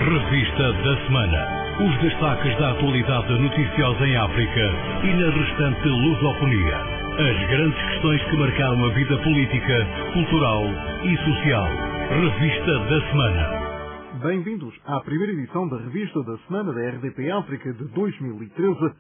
Revista da Semana. Os destaques da atualidade noticiosa em África e na restante lusofonia. As grandes questões que marcaram a vida política, cultural e social. Revista da Semana. Bem-vindos à primeira edição da Revista da Semana da RDP África de 2013.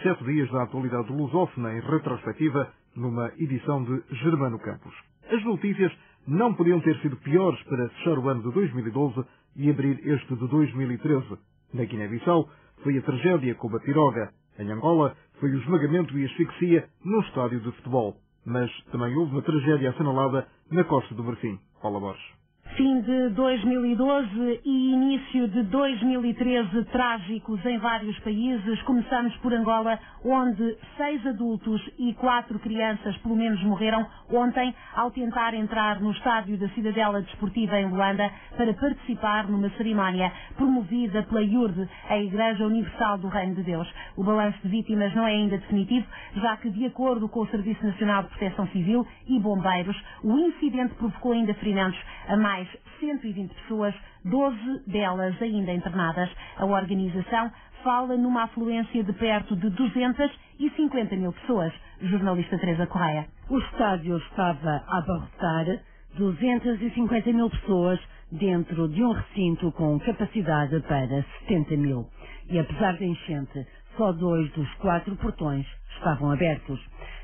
7 dias da atualidade lusófona em retrospectiva, numa edição de Germano Campos. As notícias não podiam ter sido piores para fechar o ano de 2012 e abrir este de 2013. Na Guiné-Bissau foi a tragédia com a Batiroga. Em Angola foi o esmagamento e asfixia no estádio de futebol. Mas também houve uma tragédia assinalada na Costa do Marfim. Paula Borges. Fim de 2012 e início de 2013 trágicos em vários países. Começamos por Angola, onde 6 adultos e 4 crianças pelo menos morreram ontem ao tentar entrar no estádio da Cidadela Desportiva em Luanda para participar numa cerimónia promovida pela IURD, a Igreja Universal do Reino de Deus. O balanço de vítimas não é ainda definitivo, já que, de acordo com o Serviço Nacional de Proteção Civil e bombeiros, o incidente provocou ainda ferimentos a mais 120 pessoas, 12 delas ainda internadas. A organização fala numa afluência de perto de 250 mil pessoas. Jornalista Teresa Correia. O estádio estava a abarrotar 250 mil pessoas dentro de um recinto com capacidade para 70 mil. E apesar da enchente, só 2 dos 4 portões estavam abertos.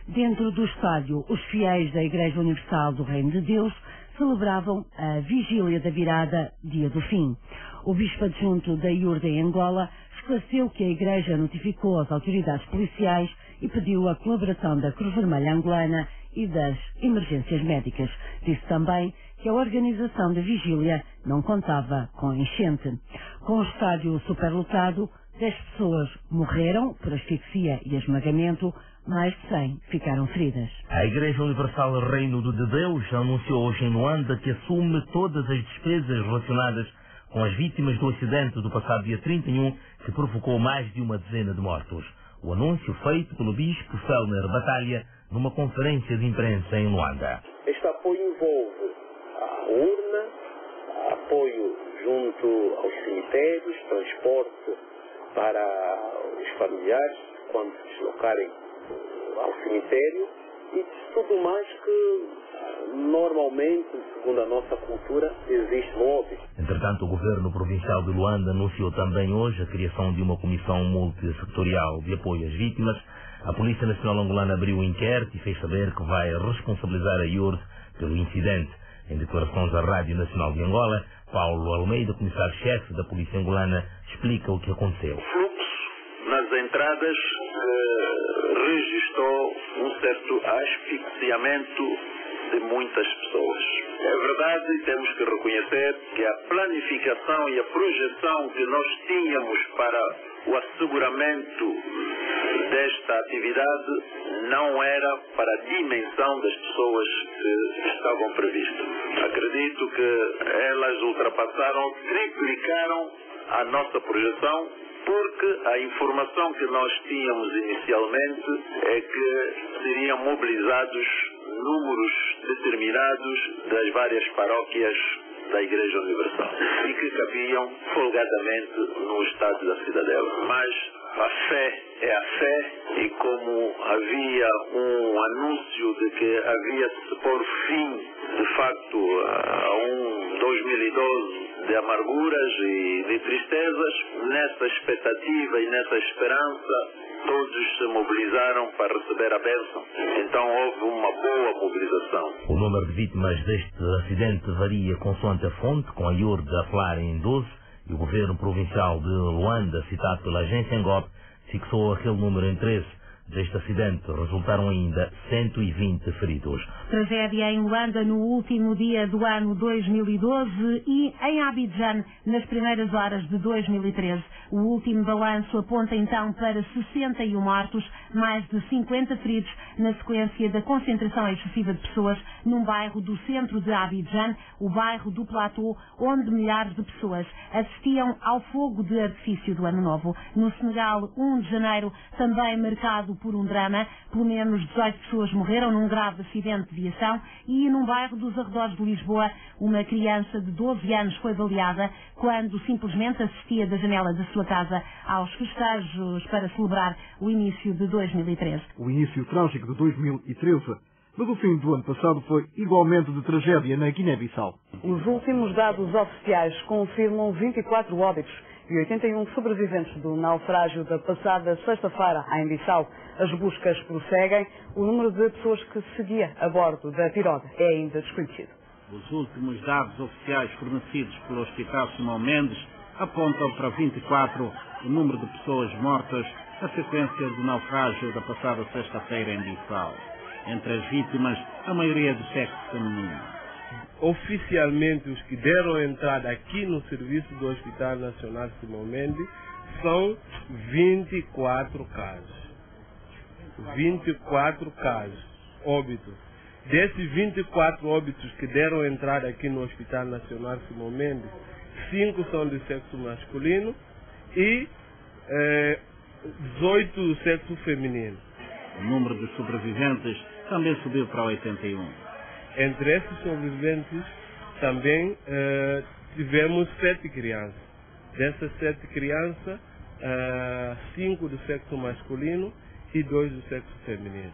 Dentro do estádio, os fiéis da Igreja Universal do Reino de Deus celebravam a Vigília da Virada, Dia do Fim. O bispo adjunto da IURD em Angola esclareceu que a Igreja notificou as autoridades policiais e pediu a colaboração da Cruz Vermelha Angolana e das emergências médicas. Disse também que a organização da vigília não contava com enchente. Com o estádio superlotado, 10 pessoas morreram por asfixia e esmagamento, mais de 100 ficaram feridas. A Igreja Universal Reino de Deus anunciou hoje em Luanda que assume todas as despesas relacionadas com as vítimas do acidente do passado dia 31, que provocou mais de uma dezena de mortos. O anúncio feito pelo bispo Fellner Batalha numa conferência de imprensa em Luanda. Este apoio envolve a urna, apoio junto aos cemitérios, transporte para os familiares quando se deslocarem ao cemitério e tudo mais que normalmente, segundo a nossa cultura, existe no óbito. Entretanto, o governo provincial de Luanda anunciou também hoje a criação de uma comissão multissectorial de apoio às vítimas. A Polícia Nacional Angolana abriu um inquérito e fez saber que vai responsabilizar a IURD pelo incidente. Em declarações à Rádio Nacional de Angola, Paulo Almeida, comissário-chefe da Polícia Angolana, explica o que aconteceu. O fluxo nas entradas registrou um certo asfixiamento de muitas pessoas. É verdade, e temos que reconhecer que a planificação e a projeção que nós tínhamos para o asseguramento desta atividade não era para a dimensão das pessoas que estavam previstas. Acredito que elas ultrapassaram, triplicaram a nossa projeção, porque a informação que nós tínhamos inicialmente é que seriam mobilizados números determinados das várias paróquias da Igreja Universal e que cabiam folgadamente no estádio da Cidadela. Mas a fé é a fé e como havia um anúncio de que havia de se pôr fim, de facto, a um 2012 de amarguras e de tristezas, nessa expectativa e nessa esperança, todos se mobilizaram para receber a bênção. Então houve uma boa mobilização. O número de vítimas deste acidente varia consoante a fonte, com a IURD a falar em 12, e o governo provincial de Luanda, citado pela agência Angop, fixou aquele número em 13. Deste acidente resultaram ainda 120 feridos. Tragédia em Luanda no último dia do ano 2012 e em Abidjan nas primeiras horas de 2013. O último balanço aponta então para 61 mortos, mais de 50 feridos na sequência da concentração excessiva de pessoas num bairro do centro de Abidjan, o bairro do Platô, onde milhares de pessoas assistiam ao fogo de artifício do Ano Novo. No Senegal, 1 de janeiro, também marcado por um drama. Pelo menos 18 pessoas morreram num grave acidente de viação e num bairro dos arredores de Lisboa, uma criança de 12 anos foi baleada quando simplesmente assistia da janela da sua casa aos festejos para celebrar o início de 2013. O início trágico de 2013, mas o fim do ano passado foi igualmente de tragédia na Guiné-Bissau. Os últimos dados oficiais confirmam 24 óbitos e 81 sobreviventes do naufrágio da passada sexta-feira em Bissau. As buscas prosseguem. O número de pessoas que seguia a bordo da piroga é ainda desconhecido. Os últimos dados oficiais fornecidos pelo Hospital Simão Mendes apontam para 24 o número de pessoas mortas na sequência do naufrágio da passada sexta-feira em Bissau. Entre as vítimas, a maioria do sexo feminino. Oficialmente, os que deram entrada aqui no serviço do Hospital Nacional Simão Mendes são 24 casos. 24 casos, óbitos. Desses 24 óbitos que deram entrada aqui no Hospital Nacional Simão Mendes, 5 são de sexo masculino e 18 do sexo feminino. O número de sobreviventes também subiu para 81. Entre esses sobreviventes também tivemos 7 crianças. Dessas 7 crianças, 5 do sexo masculino e 2 do sexo feminino.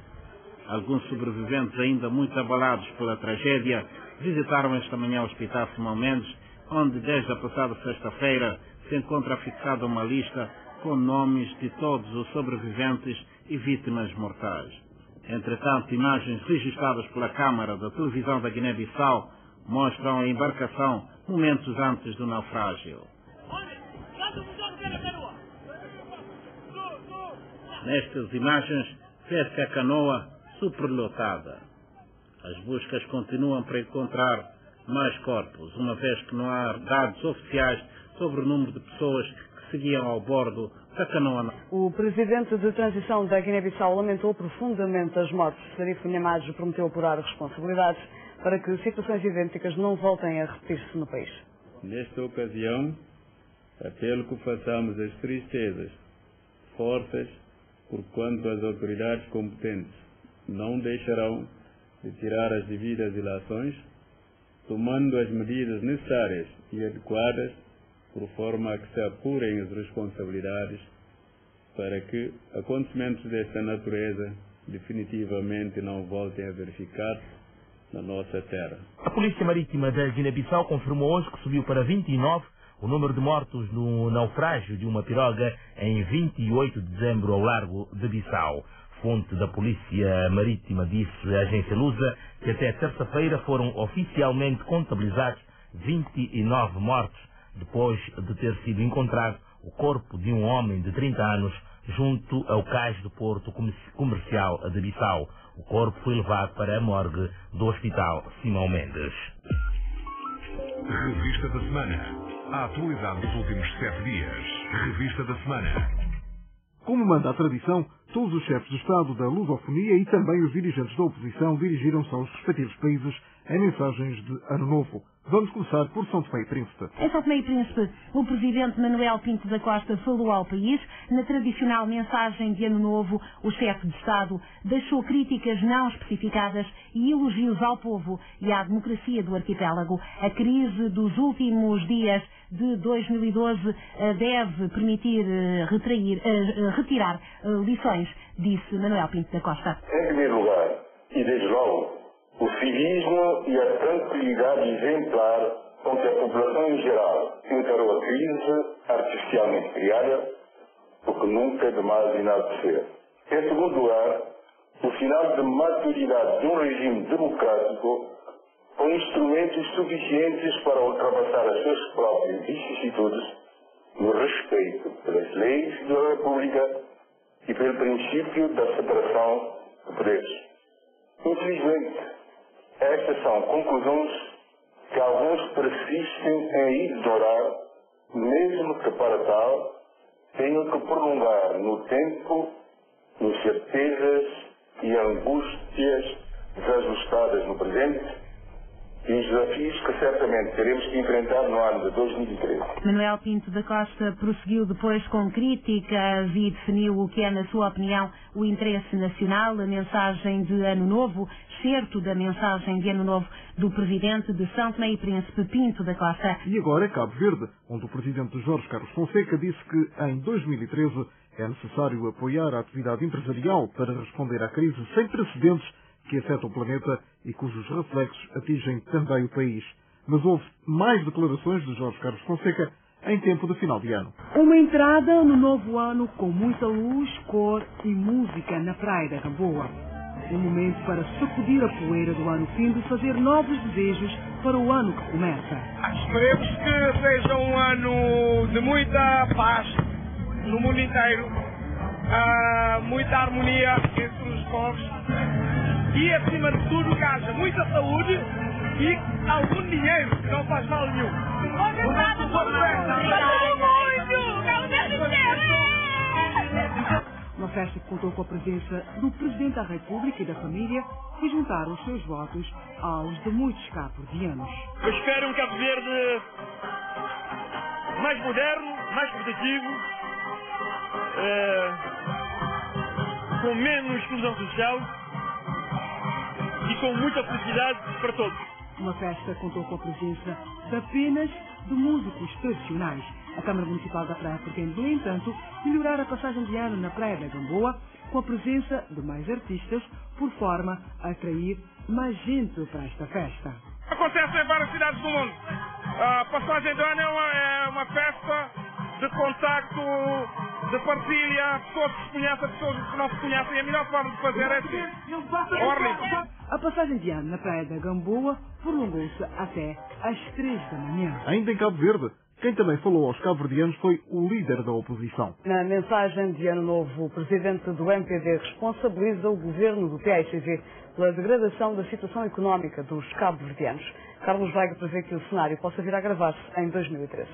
Alguns sobreviventes, ainda muito abalados pela tragédia, visitaram esta manhã o Hospital Simão Mendes, onde desde a passada sexta-feira se encontra fixada uma lista com nomes de todos os sobreviventes e vítimas mortais. Entretanto, imagens registradas pela Câmara da Televisão da Guiné-Bissau mostram a embarcação momentos antes do naufrágio. Nestas imagens, vê-se a canoa superlotada. As buscas continuam para encontrar mais corpos, uma vez que não há dados oficiais sobre o número de pessoas que seguiam ao bordo da canoa. O presidente de transição da Guiné-Bissau lamentou profundamente as mortes. Serifo Nhamajo prometeu apurar responsabilidades para que situações idênticas não voltem a repetir-se no país. Nesta ocasião, apelo que façamos as tristezas fortes, porquanto as autoridades competentes não deixarão de tirar as devidas ilações, tomando as medidas necessárias e adequadas, por forma a que se apurem as responsabilidades, para que acontecimentos desta natureza definitivamente não voltem a verificar-se na nossa terra. A Polícia Marítima da Guiné-Bissau confirmou hoje que subiu para 29 o número de mortos no naufrágio de uma piroga em 28 de dezembro ao largo de Bissau. Fonte da Polícia Marítima disse à agência Lusa que até terça-feira foram oficialmente contabilizados 29 mortos, depois de ter sido encontrado o corpo de um homem de 30 anos junto ao cais do Porto Comercial de Bissau. O corpo foi levado para a morgue do Hospital Simão Mendes. Revista da Semana. A atualidade dos últimos 7 dias. Revista da Semana. Como manda a tradição, todos os chefes de Estado da lusofonia e também os dirigentes da oposição dirigiram-se aos respectivos países em mensagens de Ano Novo. Vamos começar por São Tomé e Príncipe. Em São Tomé e Príncipe, o presidente Manuel Pinto da Costa falou ao país. Na tradicional mensagem de Ano Novo, o chefe de Estado deixou críticas não especificadas e elogios ao povo e à democracia do arquipélago. A crise dos últimos dias de 2012 deve permitir retirar lições, disse Manuel Pinto da Costa. Em primeiro lugar, e desde logo, o civismo e a tranquilidade exemplar com que a população em geral encarou a crise artificialmente criada, o que nunca é demais enaltecer. Em segundo lugar, o sinal de maturidade de um regime democrático com instrumentos suficientes para ultrapassar as suas próprias vicissitudes no respeito pelas leis da República e pelo princípio da separação de poderes. Infelizmente, estas são conclusões que alguns persistem em ignorar, mesmo que para tal tenham que prolongar no tempo incertezas e angústias desajustadas no presente e os desafios que certamente teremos que enfrentar no ano de 2013. Manuel Pinto da Costa prosseguiu depois com críticas e definiu o que é, na sua opinião, o interesse nacional, a mensagem de Ano Novo, certo da mensagem de Ano Novo do Presidente de São Tomé e Príncipe, Pinto da Costa. E agora Cabo Verde, onde o Presidente Jorge Carlos Fonseca disse que em 2013 é necessário apoiar a atividade empresarial para responder à crise sem precedentes que afeta o planeta e cujos reflexos atingem também o país. Mas houve mais declarações de Jorge Carlos Fonseca em tempo de final de ano. Uma entrada no novo ano com muita luz, cor e música na Praia da Gamboa. Um momento para sacudir a poeira do ano fim e fazer novos desejos para o ano que começa. Esperemos que seja um ano de muita paz no mundo inteiro, muita harmonia entre os povos e, acima de tudo, que haja muita saúde e algum dinheiro, que não faz mal nenhum. Uma festa que contou com a presença do Presidente da República e da família, que juntaram os seus votos aos de muitos cabo-verdianos. Eu espero um Cabo Verde mais moderno, mais produtivo, com menos exclusão social e com muita felicidade para todos. Uma festa contou com a presença de apenas de músicos tradicionais. A Câmara Municipal da Praia pretende, no entanto, melhorar a passagem de ano na Praia da Gamboa com a presença de mais artistas, por forma a atrair mais gente para esta festa. Acontece em várias cidades do mundo. A passagem de ano é uma festa de contacto, de partilha, pessoas que se conhecem, pessoas que não se conhecem. A melhor forma de fazer é assim. A passagem de ano na Praia da Gamboa prolongou-se até às 3 da manhã. Ainda em Cabo Verde, quem também falou aos cabo-verdianos foi o líder da oposição. Na mensagem de Ano Novo, o presidente do MPD responsabiliza o governo do PAICV pela degradação da situação económica dos cabo-verdianos. Carlos Veiga prevê que o cenário possa vir a agravar-se em 2013.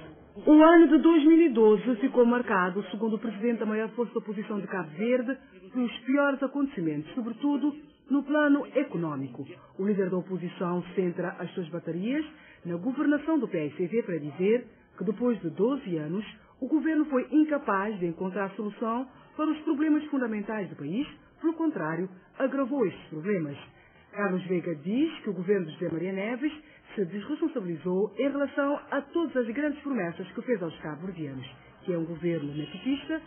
O ano de 2012 ficou marcado, segundo o presidente da maior força da oposição de Cabo Verde, pelos piores acontecimentos, sobretudo no plano económico. O líder da oposição centra as suas baterias na governação do PAICV para dizer que depois de 12 anos, o governo foi incapaz de encontrar solução para os problemas fundamentais do país, pelo contrário, agravou estes problemas. Carlos Veiga diz que o governo de José Maria Neves se desresponsabilizou em relação a todas as grandes promessas que fez aos cabo-verdianos, que é um governo nepotista,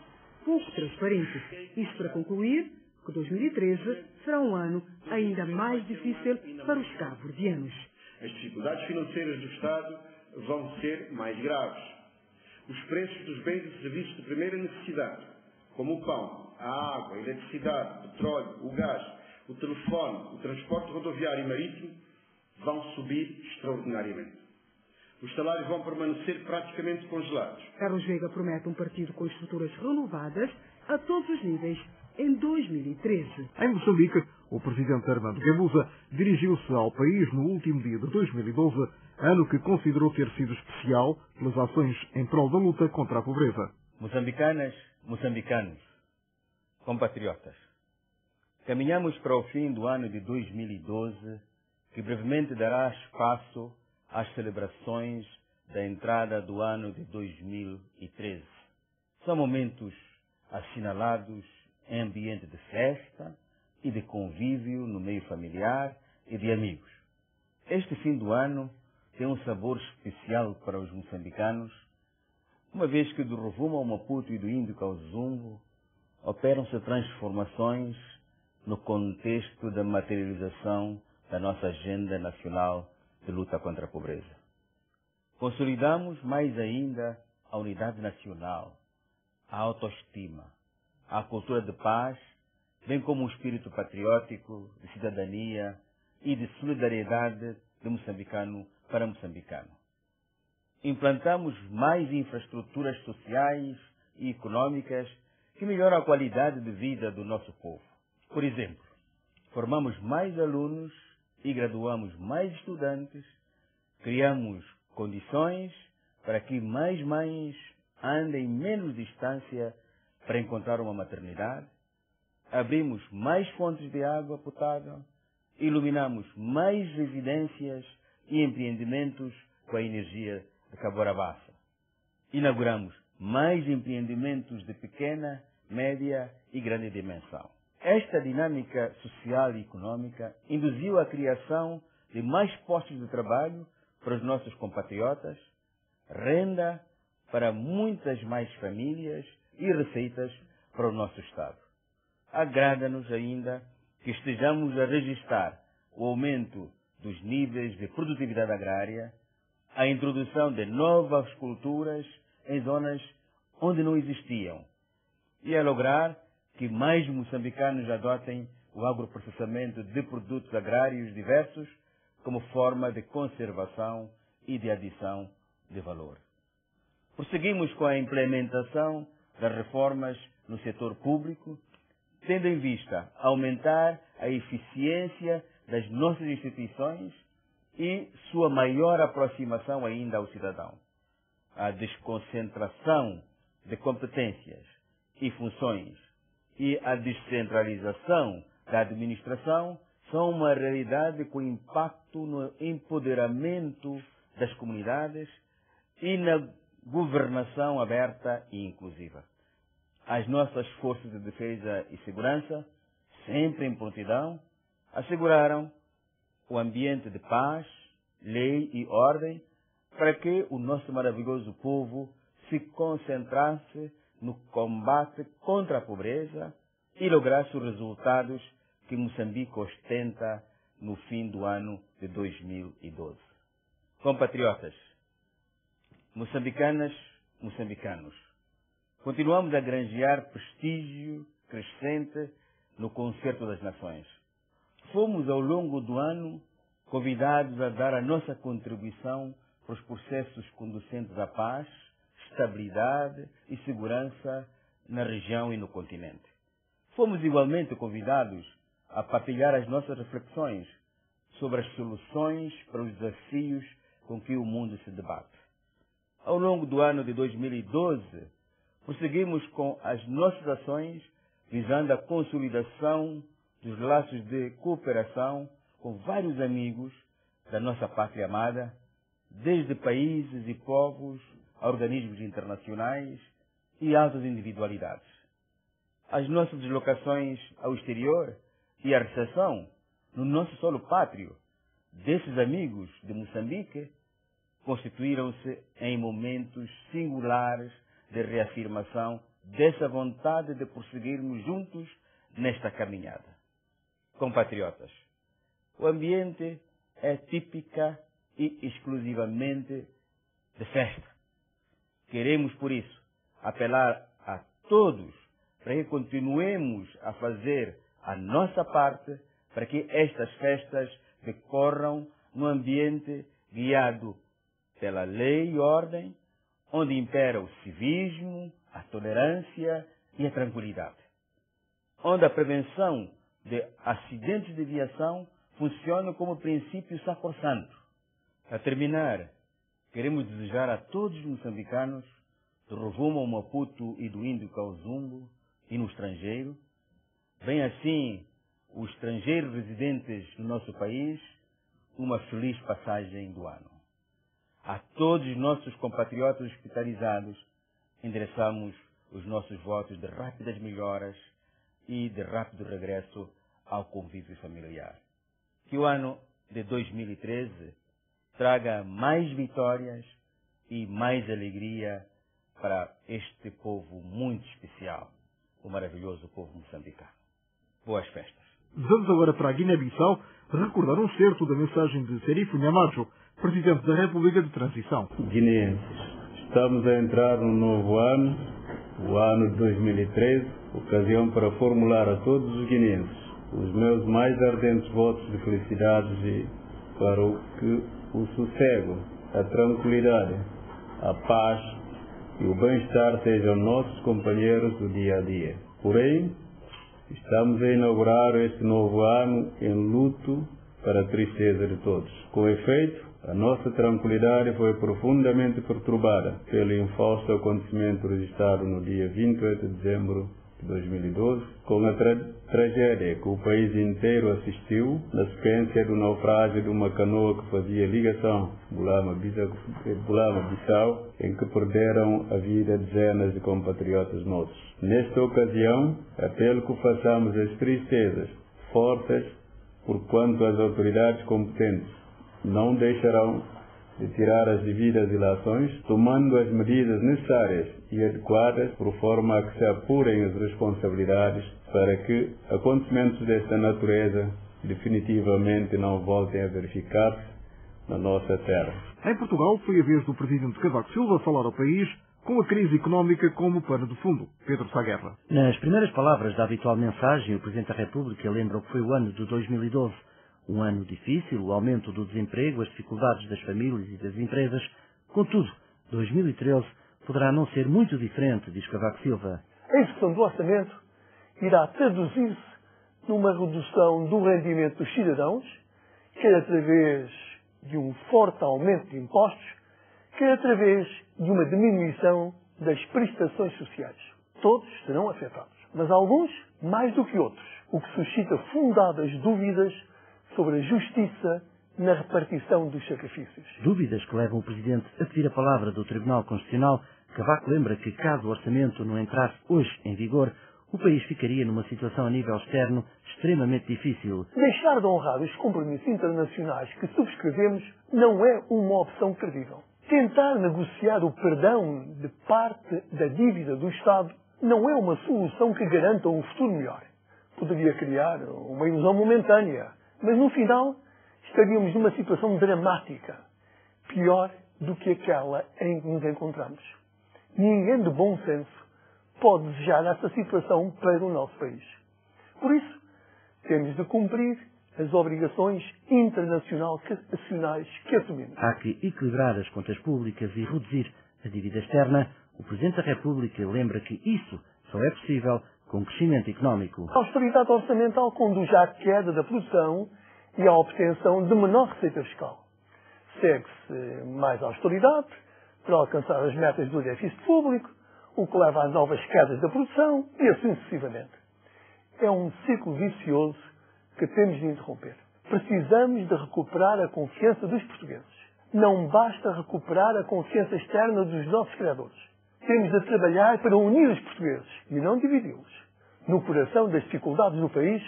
pouco transparente. Isto para concluir que 2013 será um ano ainda mais difícil para os cabo-verdianos. As dificuldades financeiras do Estado vão ser mais graves. Os preços dos bens e serviços de primeira necessidade, como o pão, a água, a eletricidade, o petróleo, o gás, o telefone, o transporte rodoviário e marítimo, vão subir extraordinariamente. Os salários vão permanecer praticamente congelados. Carlos Veiga promete um partido com estruturas renovadas a todos os níveis em 2013. Em Moçambique, o presidente Armando Guebuza dirigiu-se ao país no último dia de 2012, ano que considerou ter sido especial pelas ações em prol da luta contra a pobreza. Moçambicanas, moçambicanos, compatriotas, caminhamos para o fim do ano de 2012, que brevemente dará espaço às celebrações da entrada do ano de 2013. São momentos assinalados em ambiente de festa e de convívio no meio familiar e de amigos. Este fim do ano tem um sabor especial para os moçambicanos, uma vez que do Rovuma ao Maputo e do Índico ao Zumbo operam-se transformações no contexto da materialização da nossa agenda nacional de luta contra a pobreza. Consolidamos mais ainda a unidade nacional, a autoestima, a cultura de paz, bem como o espírito patriótico, de cidadania e de solidariedade de moçambicano para moçambicano. Implantamos mais infraestruturas sociais e econômicas que melhoram a qualidade de vida do nosso povo. Por exemplo, formamos mais alunos e graduamos mais estudantes, criamos condições para que mais mães andem menos distância para encontrar uma maternidade, abrimos mais fontes de água potável, iluminamos mais residências e empreendimentos com a energia de Cabora Bassa. Inauguramos mais empreendimentos de pequena, média e grande dimensão. Esta dinâmica social e econômica induziu a criação de mais postos de trabalho para os nossos compatriotas, renda para muitas mais famílias e receitas para o nosso Estado. Agrada-nos ainda que estejamos a registrar o aumento dos níveis de produtividade agrária, a introdução de novas culturas em zonas onde não existiam e a lograr que mais moçambicanos adotem o agroprocessamento de produtos agrários diversos como forma de conservação e de adição de valor. Prosseguimos com a implementação das reformas no setor público, tendo em vista aumentar a eficiência das nossas instituições e sua maior aproximação ainda ao cidadão. A desconcentração de competências e funções e a descentralização da administração são uma realidade com impacto no empoderamento das comunidades e na governação aberta e inclusiva. As nossas forças de defesa e segurança, sempre em prontidão, asseguraram o ambiente de paz, lei e ordem para que o nosso maravilhoso povo se concentrasse no combate contra a pobreza e lograsse os resultados que Moçambique ostenta no fim do ano de 2012. Compatriotas, moçambicanas, moçambicanos, continuamos a granjear prestígio crescente no Concerto das Nações. Fomos, ao longo do ano, convidados a dar a nossa contribuição para os processos conducentes à paz, estabilidade e segurança na região e no continente. Fomos igualmente convidados a partilhar as nossas reflexões sobre as soluções para os desafios com que o mundo se debate. Ao longo do ano de 2012, prosseguimos com as nossas ações visando a consolidação dos laços de cooperação com vários amigos da nossa pátria amada, desde países e povos a organismos internacionais e altas individualidades. As nossas deslocações ao exterior e a recepção no nosso solo pátrio desses amigos de Moçambique constituíram-se em momentos singulares de reafirmação dessa vontade de prosseguirmos juntos nesta caminhada. Compatriotas, o ambiente é típica e exclusivamente de festa. Queremos, por isso, apelar a todos para que continuemos a fazer a nossa parte para que estas festas decorram num ambiente guiado pela lei e ordem, onde impera o civismo, a tolerância e a tranquilidade. Onde a prevenção de acidentes de viação funciona como princípio sacrossanto. A terminar, queremos desejar a todos os moçambicanos, do Rovuma ao Maputo e do Índico ao Zumbo e no estrangeiro, bem assim os estrangeiros residentes no nosso país, uma feliz passagem do ano. A todos os nossos compatriotas hospitalizados, endereçamos os nossos votos de rápidas melhoras e de rápido regresso ao convívio familiar. Que o ano de 2013 traga mais vitórias e mais alegria para este povo muito especial, o maravilhoso povo moçambicano. Boas festas. Vamos agora para a Guiné-Bissau recordar um certo da mensagem de Serifo Nhamacho, Presidente da República de Transição. Guineenses, estamos a entrar no novo ano, o ano de 2013, ocasião para formular a todos os guineenses os meus mais ardentes votos de felicidades e para que o sossego, a tranquilidade, a paz e o bem-estar sejam nossos companheiros do dia a dia. Porém, estamos a inaugurar este novo ano em luto para a tristeza de todos. Com efeito, a nossa tranquilidade foi profundamente perturbada pelo infausto acontecimento registrado no dia 28 de dezembro de 2012, com a tragédia que o país inteiro assistiu na sequência do naufrágio de uma canoa que fazia ligação Bulama-Bissau, em que perderam a vida dezenas de compatriotas nossos. Nesta ocasião, apelo que façamos as tristezas fortes, porquanto as autoridades competentes não deixarão de tirar as devidas ilações, tomando as medidas necessárias e adequadas por forma a que se apurem as responsabilidades para que acontecimentos desta natureza definitivamente não voltem a verificar-se na nossa terra. Em Portugal, foi a vez do presidente Cavaco Silva falar ao país com a crise económica como pano de fundo. Pedro Sá Guerra. Nas primeiras palavras da habitual mensagem, o Presidente da República lembra o que foi o ano de 2012. Um ano difícil, o aumento do desemprego, as dificuldades das famílias e das empresas. Contudo, 2013 poderá não ser muito diferente, diz Cavaco Silva. A execução do orçamento irá traduzir-se numa redução do rendimento dos cidadãos, quer através de um forte aumento de impostos, quer através de uma diminuição das prestações sociais. Todos serão afetados, mas alguns mais do que outros, o que suscita fundadas dúvidas sobre a justiça na repartição dos sacrifícios. Dúvidas que levam o Presidente a pedir a palavra do Tribunal Constitucional. Cavaco lembra que, caso o orçamento não entrasse hoje em vigor, o país ficaria numa situação a nível externo extremamente difícil. Deixar de honrar os compromissos internacionais que subscrevemos não é uma opção credível. Tentar negociar o perdão de parte da dívida do Estado não é uma solução que garanta um futuro melhor. Poderia criar uma ilusão momentânea, mas no final estaríamos numa situação dramática, pior do que aquela em que nos encontramos. Ninguém de bom senso pode desejar essa situação para o nosso país. Por isso, temos de cumprir as obrigações internacionais que assumimos. Há que equilibrar as contas públicas e reduzir a dívida externa. O Presidente da República lembra que isso só é possível com crescimento económico. A austeridade orçamental conduz à queda da produção e à obtenção de menor receita fiscal. Segue-se mais austeridade para alcançar as metas do déficit público, o que leva a novas quedas da produção e assim sucessivamente. É um ciclo vicioso que temos de interromper. Precisamos de recuperar a confiança dos portugueses. Não basta recuperar a confiança externa dos nossos criadores. Temos de trabalhar para unir os portugueses e não dividi-los. No coração das dificuldades do país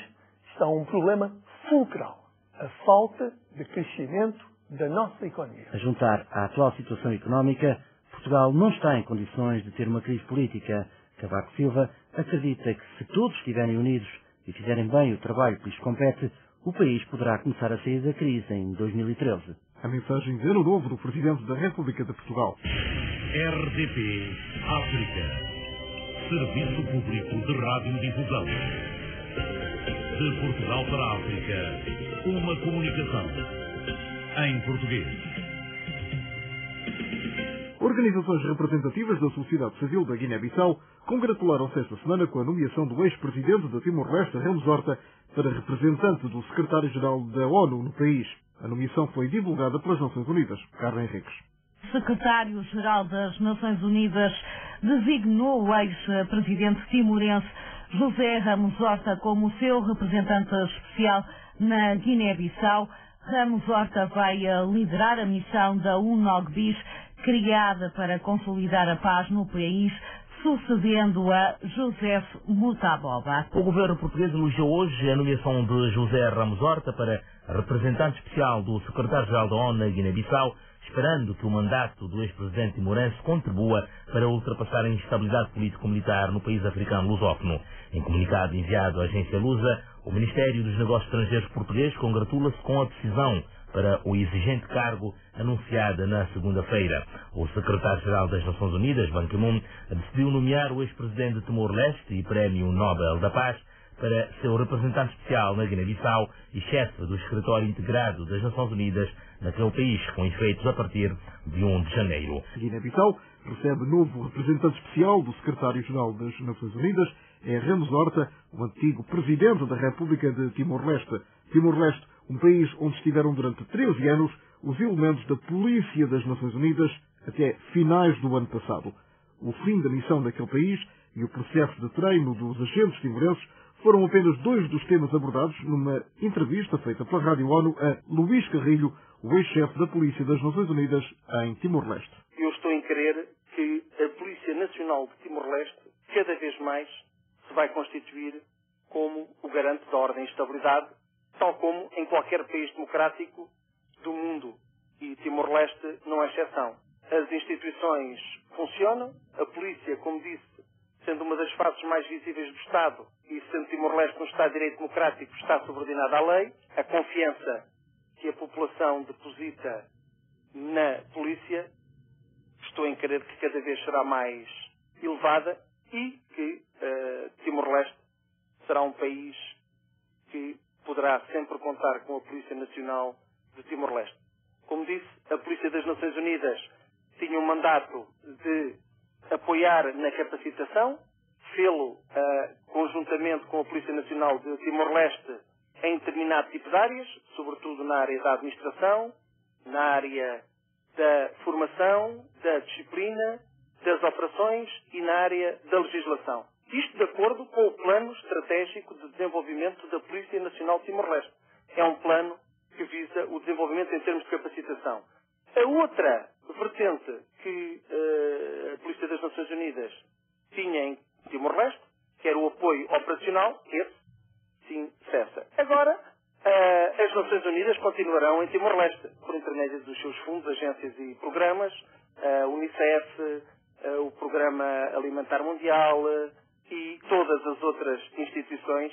está um problema fulcral: a falta de crescimento da nossa economia. A juntar à atual situação económica, Portugal não está em condições de ter uma crise política. Cavaco Silva acredita que, se todos estiverem unidos e fizerem bem o trabalho que lhes compete, o país poderá começar a sair da crise em 2013. A mensagem de Ano Novo do Presidente da República de Portugal. RDP África. Serviço Público de Radiodifusão. De Portugal para a África. Uma comunicação em português. Organizações representativas da sociedade civil da Guiné-Bissau congratularam-se esta semana com a nomeação do ex-presidente da Timor-Leste, Ramos Horta, para representante do secretário-geral da ONU no país. A nomeação foi divulgada pelas Nações Unidas. Carla Henriques. O secretário-geral das Nações Unidas designou o ex-presidente timorense José Ramos Horta como seu representante especial na Guiné-Bissau. Ramos Horta vai liderar a missão da UNOGBIS, criada para consolidar a paz no país, sucedendo a José Mutaboba. O governo português elogiou hoje a nomeação de José Ramos Horta para representante especial do secretário-geral da ONU na Guiné-Bissau, esperando que o mandato do ex-presidente timorense contribua para ultrapassar a instabilidade político-militar no país africano lusófono. Em comunicado enviado à agência Lusa, o Ministério dos Negócios Estrangeiros português congratula-se com a decisão para o exigente cargo anunciada na segunda-feira. O secretário-geral das Nações Unidas, Ban Ki-moon, decidiu nomear o ex-presidente de Timor-Leste e Prémio Nobel da Paz para seu representante especial na Guiné-Bissau e chefe do escritório integrado das Nações Unidas naquele país, com efeitos a partir de 1 de janeiro. Guiné-Bissau recebe novo representante especial do secretário-geral das Nações Unidas, é Ramos Horta, o antigo presidente da República de Timor-Leste. Timor-Leste, um país onde estiveram durante 13 anos os elementos da Polícia das Nações Unidas até finais do ano passado. O fim da missão daquele país e o processo de treino dos agentes timorenses foram apenas dois dos temas abordados numa entrevista feita pela Rádio ONU a Luís Carrilho, o ex-chefe da Polícia das Nações Unidas em Timor-Leste. Eu estou em crer que a Polícia Nacional de Timor-Leste cada vez mais se vai constituir como o garante da ordem e estabilidade, tal como em qualquer país democrático do mundo. E Timor-Leste não é exceção. As instituições funcionam, a polícia, como disse, sendo uma das faces mais visíveis do Estado e sendo Timor-Leste um Estado de Direito Democrático, está subordinada à lei. A confiança que a população deposita na polícia, estou em crer que cada vez será mais elevada e que Timor-Leste será um país que poderá sempre contar com a Polícia Nacional de Timor-Leste. Como disse, a Polícia das Nações Unidas tinha um mandato de apoiar na capacitação, fê-lo conjuntamente com a Polícia Nacional de Timor-Leste em determinado tipo de áreas, sobretudo na área da administração, na área da formação, da disciplina, das operações e na área da legislação. Isto de acordo com o Plano Estratégico de Desenvolvimento da Polícia Nacional de Timor-Leste. É um plano que visa o desenvolvimento em termos de capacitação. A outra vertente que a Polícia das Nações Unidas tinha em Timor-Leste, que era o apoio operacional, esse sim cessa. Agora, as Nações Unidas continuarão em Timor-Leste, por intermédio dos seus fundos, agências e programas, a Unicef, o Programa Alimentar Mundial e todas as outras instituições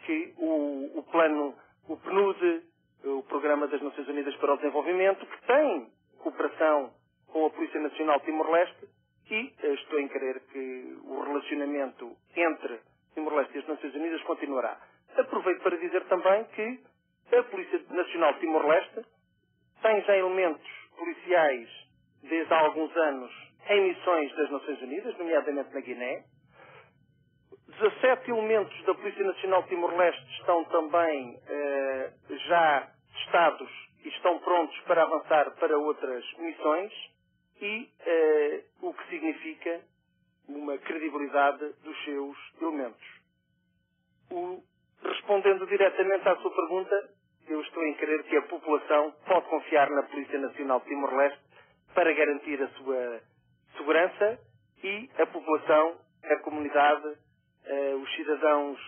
que o PNUD, o Programa das Nações Unidas para o Desenvolvimento, que tem cooperação com a Polícia Nacional de Timor-Leste, e estou em crer que o relacionamento entre Timor-Leste e as Nações Unidas continuará. Aproveito para dizer também que a Polícia Nacional de Timor-Leste tem já elementos policiais desde há alguns anos em missões das Nações Unidas, nomeadamente na Guiné. 17 elementos da Polícia Nacional de Timor-Leste estão também já testados e estão prontos para avançar para outras missões e o que significa uma credibilidade dos seus elementos. Respondendo diretamente à sua pergunta, eu estou em crer que a população pode confiar na Polícia Nacional de Timor-Leste para garantir a sua segurança e a população, a comunidade, os cidadãos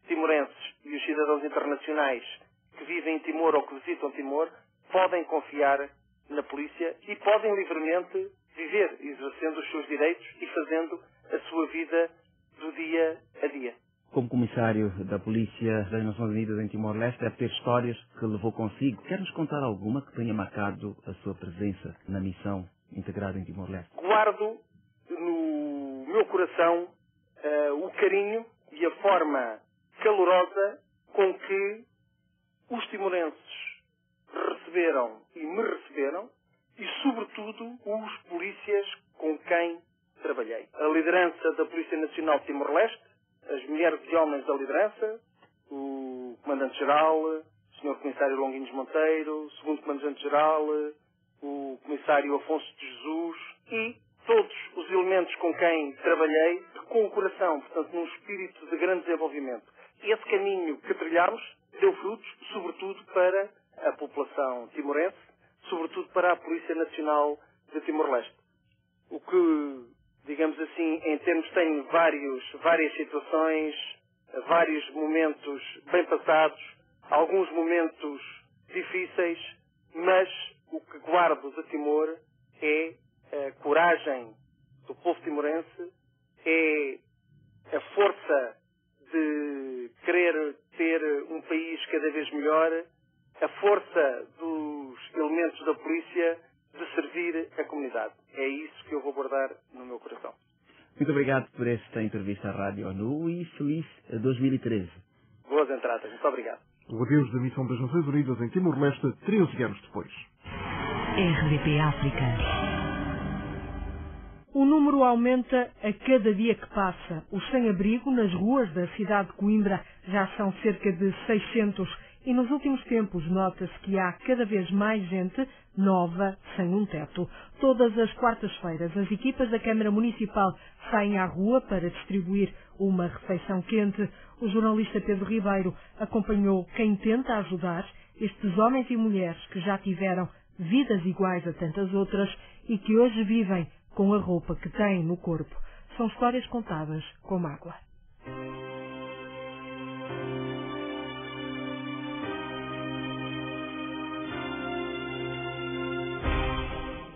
timorenses e os cidadãos internacionais que vivem em Timor ou que visitam Timor podem confiar na polícia e podem livremente viver, exercendo os seus direitos e fazendo a sua vida do dia a dia. Como comissário da Polícia das Nações Unidas em Timor-Leste, deve ter histórias que levou consigo. Quer-nos contar alguma que tenha marcado a sua presença na missão integrada em Timor-Leste? Guardo no meu coração o carinho e a forma calorosa com que os timorenses receberam e me receberam e, sobretudo, os polícias com quem trabalhei. A liderança da Polícia Nacional de Timor-Leste, as mulheres e homens da liderança, o Comandante-Geral, o Sr. Comissário Longuinhos Monteiro, o Segundo Comandante-Geral, o Comissário Afonso de Jesus e todos os elementos com quem trabalhei com o coração, portanto, num espírito de grande desenvolvimento. Esse caminho que trilhámos deu frutos, sobretudo para a população timorense, sobretudo para a Polícia Nacional de Timor-Leste. O que, digamos assim, em termos, tenho várias situações, vários momentos bem passados, alguns momentos difíceis, mas o que guardo de Timor é a coragem do povo timorense, é a força de querer ter um país cada vez melhor, a força dos elementos da polícia de servir a comunidade. É isso que eu vou guardar no meu coração. Muito obrigado por esta entrevista à Rádio ONU e feliz 2013. Boas entradas. Muito obrigado. O adeus da missão das Nações Unidas em Timor-Leste, 13 anos depois. RDP África. O número aumenta a cada dia que passa. Os sem-abrigo nas ruas da cidade de Coimbra já são cerca de 600 e nos últimos tempos nota-se que há cada vez mais gente nova sem um teto. Todas as quartas-feiras as equipas da Câmara Municipal saem à rua para distribuir uma refeição quente. O jornalista Pedro Ribeiro acompanhou quem tenta ajudar estes homens e mulheres que já tiveram vidas iguais a tantas outras e que hoje vivem com a roupa que têm no corpo. São histórias contadas com mágoa.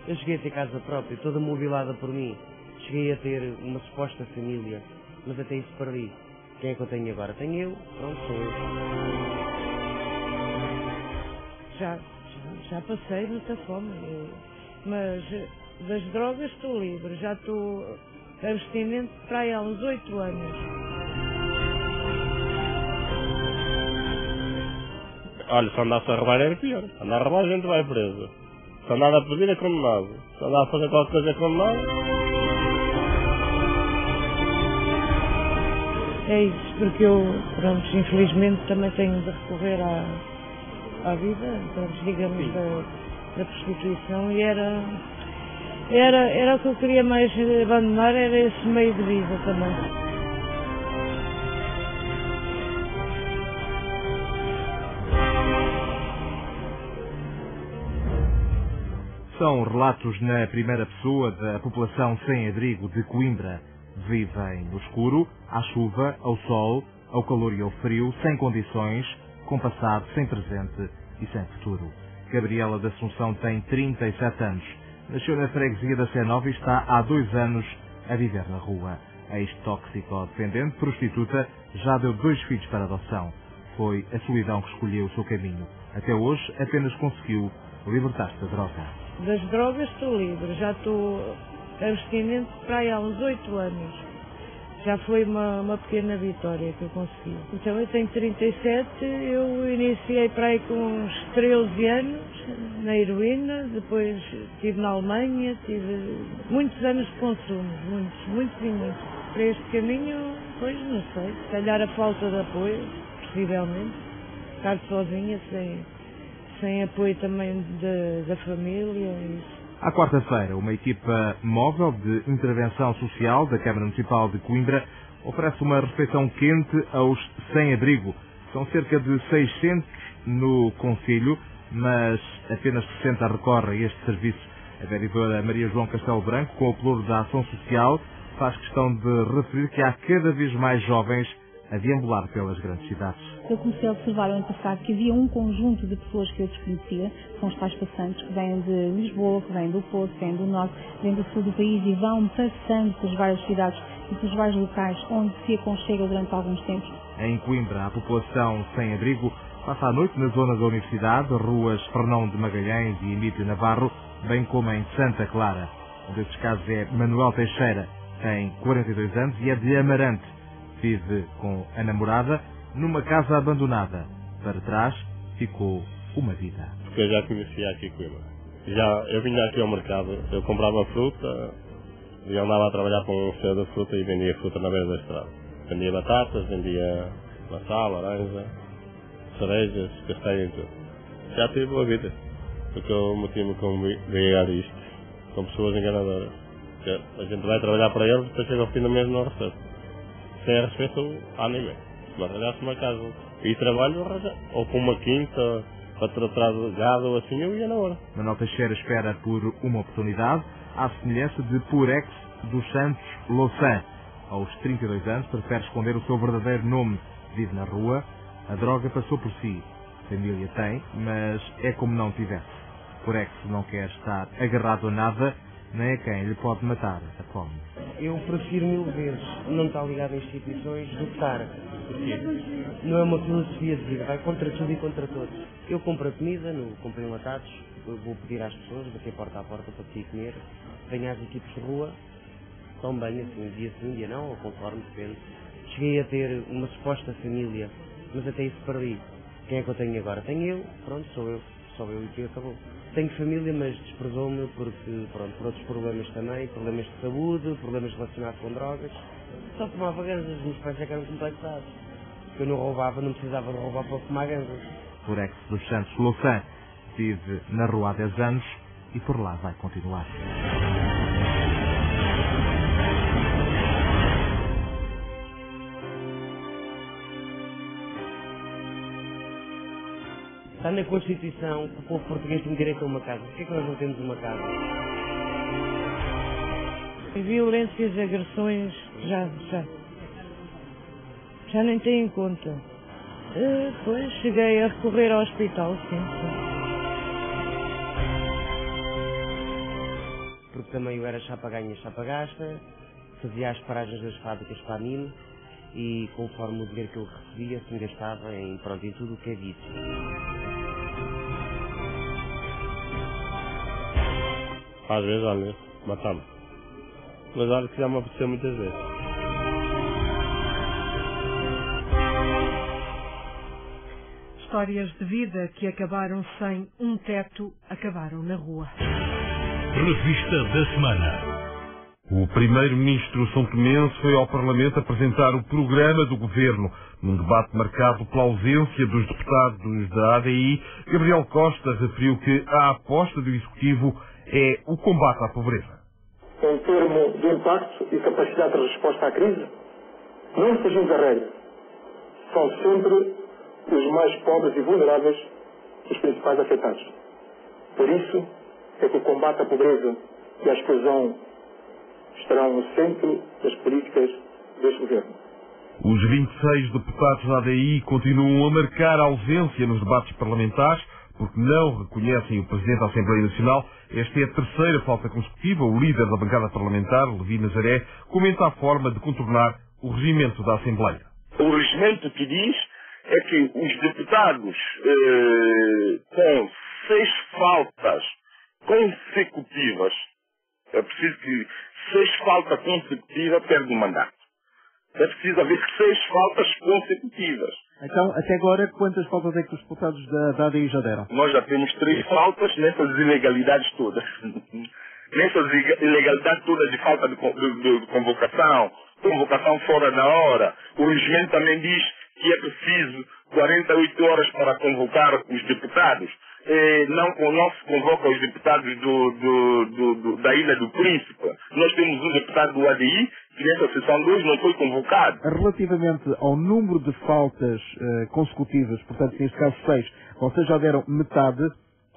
Eu cheguei a ter casa própria, toda mobilada por mim. Cheguei a ter uma suposta família, mas até isso perdi. Quem é que eu tenho agora? Tenho eu, pronto, sou eu. Já passei muita fome, mas das drogas estou livre, já estou a abstinente para aí há uns 8 anos. Olha, se andasse a roubar era pior. Andar a roubar a gente vai preso. Se andar a pedir é condenado. Se andar a fazer qualquer coisa é condenado. É isso, porque eu, pronto, infelizmente também tenho de recorrer à vida, pronto, digamos, da prostituição, e era o que eu queria mais abandonar, era esse meio de vida também. São relatos na primeira pessoa da população sem abrigo de Coimbra. Vivem no escuro, à chuva, ao sol, ao calor e ao frio, sem condições, com passado, sem presente e sem futuro. Gabriela da Assunção tem 37 anos. Nasceu na freguesia da Sé Nova e está há 2 anos a viver na rua. Ex-toxicodependente, prostituta, já deu 2 filhos para adoção. Foi a solidão que escolheu o seu caminho. Até hoje, apenas conseguiu libertar-se da droga. Das drogas estou livre, já estou abstinente para aí há uns 8 anos. Já foi uma pequena vitória que eu consegui. Então eu tenho 37, eu iniciei para aí com uns 13 anos na heroína, depois estive na Alemanha, tive muitos anos de consumo, muitos e muitos. Para este caminho, pois não sei, se calhar a falta de apoio, possivelmente, ficar sozinha, sem apoio também da família. À quarta-feira, uma equipa móvel de intervenção social da Câmara Municipal de Coimbra oferece uma refeição quente aos sem-abrigo. São cerca de 600 no concelho, mas apenas 60 recorrem a este serviço. A vereadora Maria João Castelo Branco, com o pluro da ação social, faz questão de referir que há cada vez mais jovens a deambular pelas grandes cidades. Eu comecei a observar ano passado que havia um conjunto de pessoas que eu desconhecia, são os tais passantes que vêm de Lisboa, que vêm do Porto, que vêm do Norte, vêm do Sul do país e vão passando pelas várias cidades e pelos vários locais onde se aconchegam durante alguns tempos. Em Coimbra, a população sem abrigo passa a noite na zona da Universidade, ruas Fernão de Magalhães e Emílio Navarro, bem como em Santa Clara. Um desses casos é Manuel Teixeira, tem 42 anos e é de Amarante. Vive com a namorada numa casa abandonada. Para trás ficou uma vida. Porque eu já conhecia aqui Coimbra. Eu vinha aqui ao mercado, eu comprava fruta e andava a trabalhar com um cedo de fruta e vendia fruta na beira da estrada. Vendia batatas, vendia maçã, laranja, cerejas, castanha e tudo. Já tive boa vida. Porque eu meti-me com ganhar isto, com pessoas enganadoras. Porque a gente vai trabalhar para eles, depois chega ao fim do mês não recebe. Sem a respeito a ninguém. Se me arranjasse uma casa e trabalho, ou com uma quinta, para tratar de gado ou assim, eu ia na hora. Manuel Teixeira espera por uma oportunidade, à semelhança de Purex dos Santos Louçã. Aos 32 anos, prefere esconder o seu verdadeiro nome. Vive na rua, a droga passou por si. Família tem, mas é como não tivesse. Purex não quer estar agarrado a nada, nem a quem lhe pode matar a fome. Eu prefiro 1000 vezes não estar ligado a instituições do que estar. Não é uma filosofia de vida, vai contra tudo e contra todos. Eu compro a comida, compro enlatados, vou pedir às pessoas, bater porta a porta para pedir comer, venho às equipes de rua, tomo banho assim, dia sim, dia não, ou conforme, depende. Cheguei a ter uma suposta família, mas até isso perdi. Quem é que eu tenho agora? Tenho eu, pronto, sou eu e que acabou. Tenho família, mas desprezou-me porque, pronto, por outros problemas também, problemas de saúde, problemas relacionados com drogas. Só tomava ganzas, os meus pais já eram complexados. Eu não roubava, não precisava de roubar para fumar ganzas. Furex dos Santos Louçã. Vive na rua há 10 anos e por lá vai continuar. Está na Constituição que o povo português tem direito a uma casa. Por que é que nós não temos uma casa? Violências, agressões, já nem tenho em conta. Depois cheguei a recorrer ao hospital, sim. Porque também eu era chapa ganha, chapa gasta, fazia as paragens das fábricas para a mim e conforme o dinheiro que eu recebia, assim gastava em tudo o que é vício. Às vezes, olha, matamos. Mas olha que já me aconteceu muitas vezes. Histórias de vida que acabaram sem um teto, acabaram na rua. Revista da semana. O primeiro-ministro são tomense foi ao Parlamento apresentar o programa do governo. Num debate marcado pela ausência dos deputados da ADI, Gabriel Costa referiu que a aposta do Executivo é o combate à pobreza. Em termos de impacto e capacidade de resposta à crise, não fugimos da regra. São sempre os mais pobres e vulneráveis os principais afetados. Por isso é que o combate à pobreza e à exclusão estarão no centro das políticas deste governo. Os 26 deputados da ADI continuam a marcar a ausência nos debates parlamentares porque não reconhecem o Presidente da Assembleia Nacional. Esta é a terceira falta consecutiva. O líder da bancada parlamentar, Levi Nazaré, comenta a forma de contornar o regimento da Assembleia. O regimento que diz é que os deputados com 6 faltas consecutivas, é preciso que 6 faltas consecutivas perdem o mandato. É preciso haver 6 faltas consecutivas. Então, até agora, quantas faltas é que os deputados da ADI já deram? Nós já temos 3 faltas nessas ilegalidades todas. Nessas ilegalidades todas de falta de convocação, convocação fora da hora. O regimento também diz que é preciso 48 horas para convocar os deputados. Não se convoca os deputados da Ilha do Príncipe. Nós temos um deputado do ADI que nessa sessão 2 não foi convocado. Relativamente ao número de faltas consecutivas, portanto, neste caso 6, vocês já deram metade.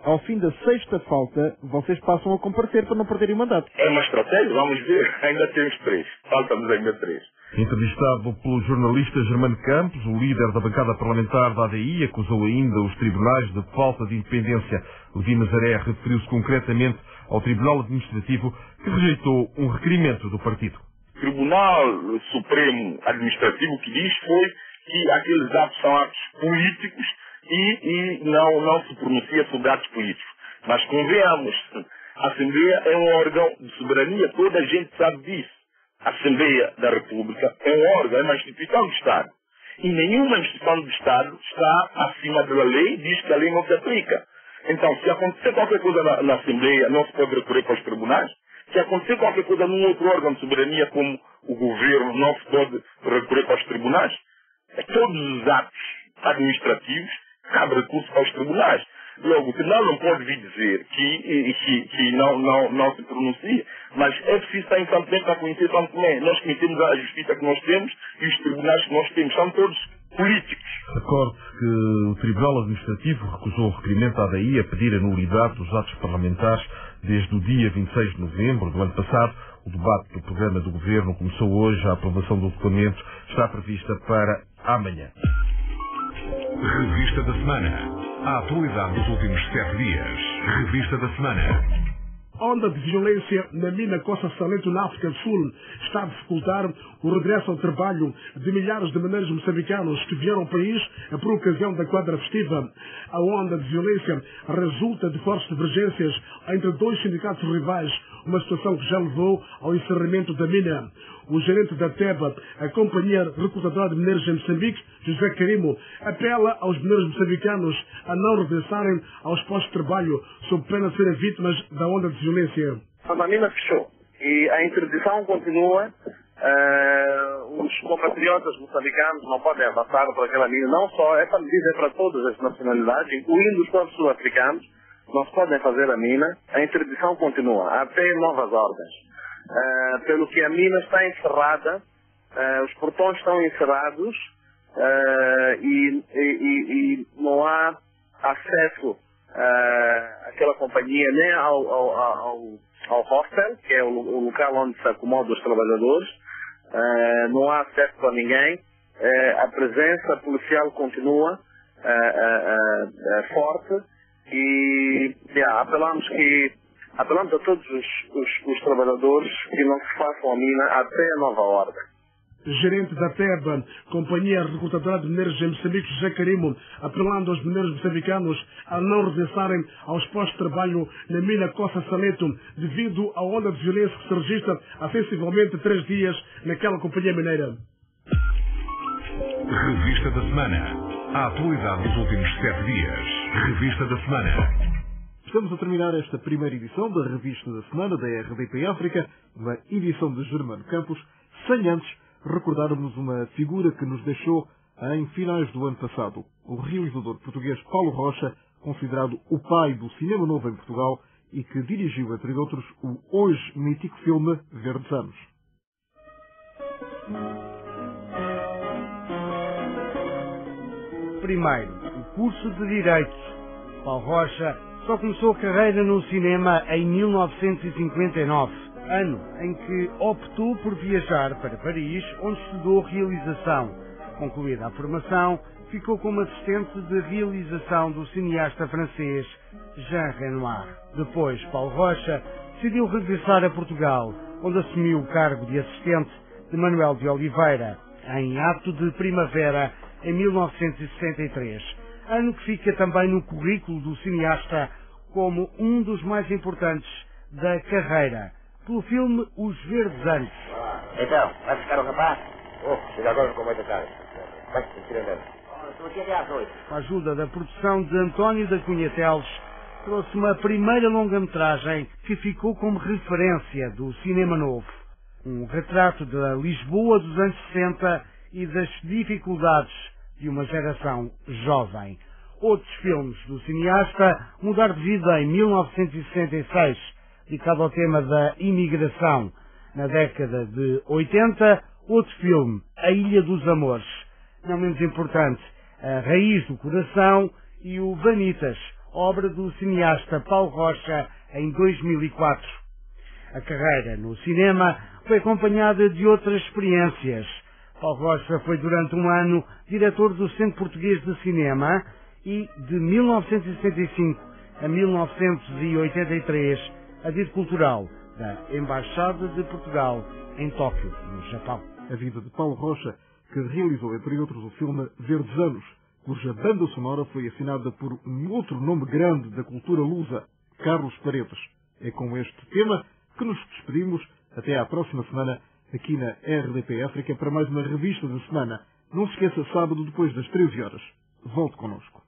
Ao fim da 6ª falta, vocês passam a comparecer para não perderem o mandato. É uma estratégia, vamos ver. Ainda temos 3. Faltam-nos ainda 3. Entrevistado pelo jornalista Germano Campos, o líder da bancada parlamentar da ADI acusou ainda os tribunais de falta de independência. Levi Nazaré referiu-se concretamente ao Tribunal Administrativo que rejeitou um requerimento do partido. O Tribunal Supremo Administrativo que diz foi que aqueles atos são atos políticos e não se pronuncia sobre atos políticos. Mas convenhamos, a Assembleia é um órgão de soberania, toda a gente sabe disso. A Assembleia da República é um órgão, é uma instituição do Estado. E nenhuma instituição do Estado está acima da lei, diz que a lei não se aplica. Então, se acontecer qualquer coisa na Assembleia, não se pode recorrer para os tribunais. Se acontecer qualquer coisa num outro órgão de soberania, como o governo, não se pode recorrer para os tribunais. Todos os atos administrativos cabe recurso para os tribunais. Logo, o tribunal não pode vir dizer que não se pronuncia, mas é preciso estar em São Tomé para conhecer São Tomé. Nós conhecemos a justiça que nós temos e os tribunais que nós temos são todos políticos. Recorde-se que o Tribunal Administrativo recusou o requerimento à ADI a pedir a nulidade dos atos parlamentares desde o dia 26 de novembro do ano passado. O debate do programa do Governo começou hoje. A aprovação do documento está prevista para amanhã. Revista da semana. A atualidade dos últimos 7 dias. Revista da semana. Onda de violência na mina Costa Salento, na África do Sul, está a dificultar o regresso ao trabalho de milhares de mineiros moçambicanos que vieram ao país por ocasião da quadra festiva. A onda de violência resulta de fortes divergências entre 2 sindicatos rivais, uma situação que já levou ao encerramento da mina. O gerente da TEBA, a Companhia Recrutadora de Mineiros em Moçambique, José Carimo, apela aos mineiros moçambicanos a não regressarem aos postos de trabalho sob pena de serem vítimas da onda de violência. A mina fechou e a interdição continua. Os os compatriotas moçambicanos não podem avançar por aquela linha. Não só, essa medida é para todas as nacionalidades, incluindo os povos sul-africanos, não se podem fazer a mina. A interdição continua, até novas ordens. Pelo que a mina está encerrada, os portões estão encerrados e não há acesso àquela companhia nem ao hostel, que é o local onde se acomodam os trabalhadores. Não há acesso para ninguém. A presença policial continua forte e apelamos a todos os trabalhadores que não se façam a mina até a nova ordem. Gerente da TEB, Companhia Recrutadora de Mineiros em Moçambique, José Carimo, apelando aos mineiros moçambicanos a não regressarem aos postos de trabalho na mina Coça Saleto devido à onda de violência que se registra há sensivelmente 3 dias naquela companhia mineira. Revista da Semana. A atualidade dos últimos 7 dias. Revista da Semana. Estamos a terminar esta primeira edição da Revista da Semana da RDP África, uma edição de Germano Campos, sem antes recordarmos uma figura que nos deixou em finais do ano passado. O realizador português Paulo Rocha, considerado o pai do cinema novo em Portugal e que dirigiu, entre outros, o hoje mítico filme Verdes Anos. Primeiro, o curso de Direito. Paulo Rocha só começou a carreira no cinema em 1959, ano em que optou por viajar para Paris, onde estudou realização. Concluída a formação, ficou como assistente de realização do cineasta francês Jean Renoir. Depois, Paulo Rocha decidiu regressar a Portugal, onde assumiu o cargo de assistente de Manuel de Oliveira, em Ato de Primavera, em 1963, ano que fica também no currículo do cineasta como um dos mais importantes da carreira, pelo filme Os Verdes Anos. Então, vai buscar o rapaz? Chega agora com muita cara. Vai se sentir andando. Estou aqui até às 8. Com a ajuda da produção de António da Cunha Teles, trouxe uma primeira longa-metragem que ficou como referência do cinema novo. Um retrato da Lisboa dos anos 60 e das dificuldades de uma geração jovem. Outros filmes do cineasta: Mudar de Vida, em 1966, dedicado ao tema da imigração. Na década de 80, outro filme, A Ilha dos Amores. Não menos importante, A Raiz do Coração e o Vanitas, obra do cineasta Paulo Rocha, em 2004. A carreira no cinema foi acompanhada de outras experiências. Paulo Rocha foi durante um ano diretor do Centro Português de Cinema e, de 1965 a 1983, adito cultural da Embaixada de Portugal em Tóquio, no Japão. A vida de Paulo Rocha, que realizou, entre outros, o filme Verdes Anos, cuja banda sonora foi assinada por um outro nome grande da cultura lusa, Carlos Paredes. É com este tema que nos despedimos. Até à próxima semana, aqui na RDP África, para mais uma revista da semana. Não se esqueça, sábado, depois das 13 horas. Volte connosco.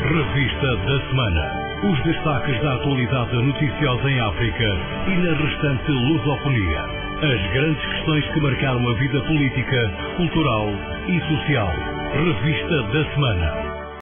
Revista da Semana. Os destaques da atualidade noticiosa em África e na restante lusofonia. As grandes questões que marcaram a vida política, cultural e social. Revista da Semana.